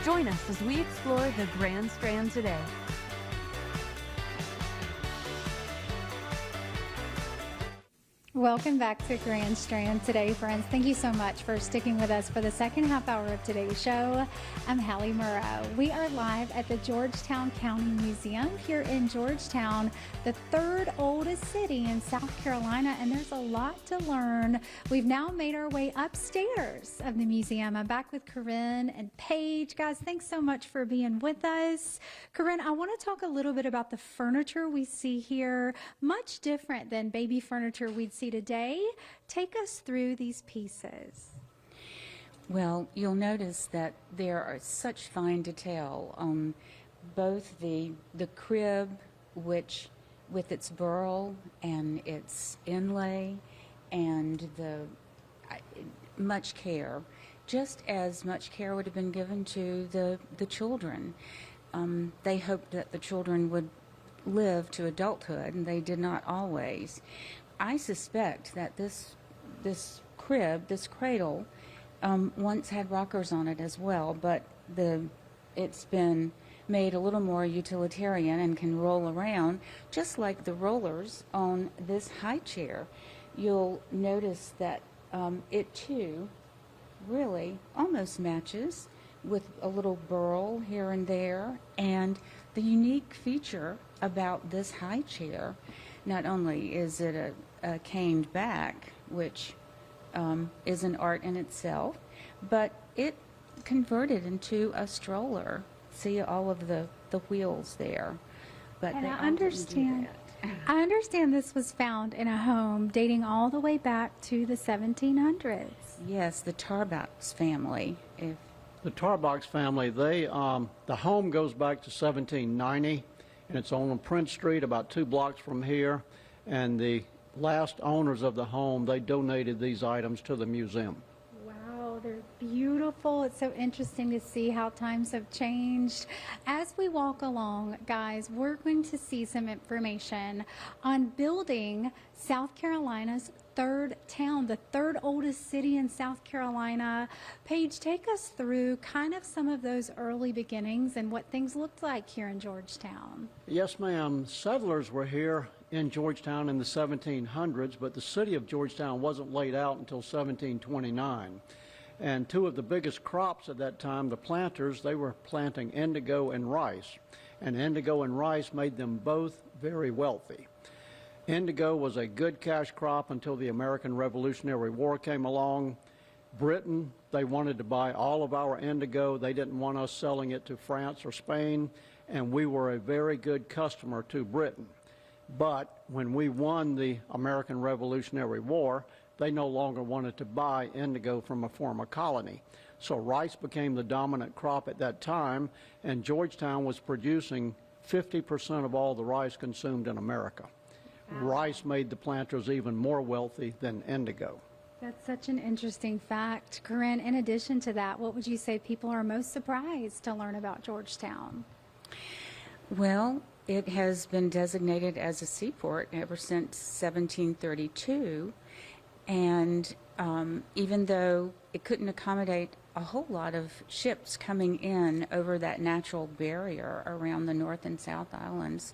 Join us as we explore the Grand Strand today. Welcome back to Grand Strand today, friends. Thank you so much for sticking with us for the second half hour of today's show. I'm Hallie Murrow. We are live at the Georgetown County Museum here in Georgetown, the third oldest city in South Carolina, and there's a lot to learn. We've now made our way upstairs of the museum. I'm back with Corinne and Paige. Guys, thanks so much for being with us. Corinne, I want to talk a little bit about the furniture we see here, much different than baby furniture we'd see today. Take us through these pieces. Well, you'll notice that there are such fine detail on both the crib, which with its burl and its inlay, and much care, just as much care would have been given to the children. They hoped that the children would live to adulthood, and they did not always. I suspect that this crib, this cradle, once had rockers on it as well, but it's been made a little more utilitarian and can roll around, just like the rollers on this high chair. You'll notice that it too really almost matches with a little burl here and there. And the unique feature about this high chair, not only is it a caned back, which is an art in itself, but it converted into a stroller. See all of the wheels there. But And they I all didn't do understand. that. I understand this was found in a home dating all the way back to the 1700s. Yes, the Tarbox family. The Tarbox family, the home goes back to 1790, and it's on Prince Street, about 2 blocks from here. And the last owners of the home, they donated these items to the museum. Wow, they're beautiful. It's so interesting to see how times have changed. As we walk along, guys, we're going to see some information on building South Carolina's third town, the third oldest city in South Carolina. Paige, take us through kind of some of those early beginnings and what things looked like here in Georgetown. Yes, ma'am. Settlers were here in Georgetown in the 1700s, but the city of Georgetown wasn't laid out until 1729. And 2 of the biggest crops at that time, the planters, they were planting indigo and rice. And indigo and rice made them both very wealthy. Indigo was a good cash crop until the American Revolutionary War came along. Britain, they wanted to buy all of our indigo. They didn't want us selling it to France or Spain, and we were a very good customer to Britain. But when we won the American Revolutionary War, they no longer wanted to buy indigo from a former colony. So rice became the dominant crop at that time, and Georgetown was producing 50% of all the rice consumed in America. Rice made the planters even more wealthy than indigo. That's such an interesting fact. Corinne, in addition to that, what would you say people are most surprised to learn about Georgetown? Well, it has been designated as a seaport ever since 1732, and even though it couldn't accommodate a whole lot of ships coming in over that natural barrier around the North and South Islands,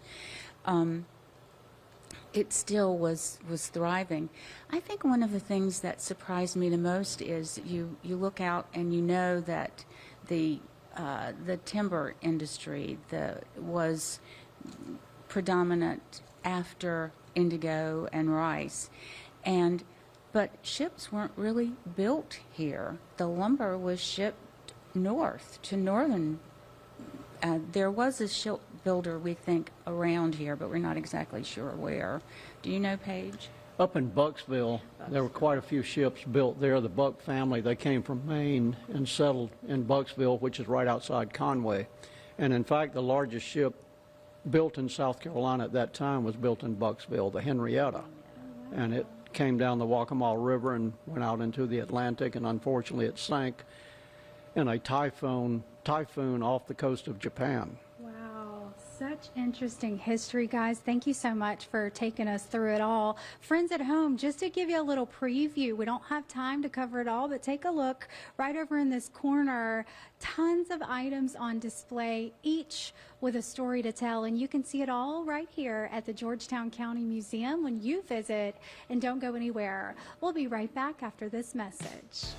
it still was thriving. I think one of the things that surprised me the most is you look out and you know that the timber industry was predominant after indigo and rice, but ships weren't really built here. The lumber was shipped north to northern. There was a shipbuilder, we think, around here, but we're not exactly sure where. Do you know, Paige? Up in Bucksville, there were quite a few ships built there. The Buck family, they came from Maine and settled in Bucksville, which is right outside Conway. And in fact, the largest ship built in South Carolina at that time was built in Bucksville, the Henrietta. And it came down the Waccamaw River and went out into the Atlantic, and unfortunately it sank in a typhoon off the coast of Japan. Wow, Such interesting history, guys. Thank you so much for taking us through it all. Friends at home, just to give you a little preview, we don't have time to cover it all, but take a look right over in this corner. Tons of items on display, each with a story to tell, and you can see it all right here at the Georgetown County Museum when you visit. And don't go anywhere. We'll be right back after this message.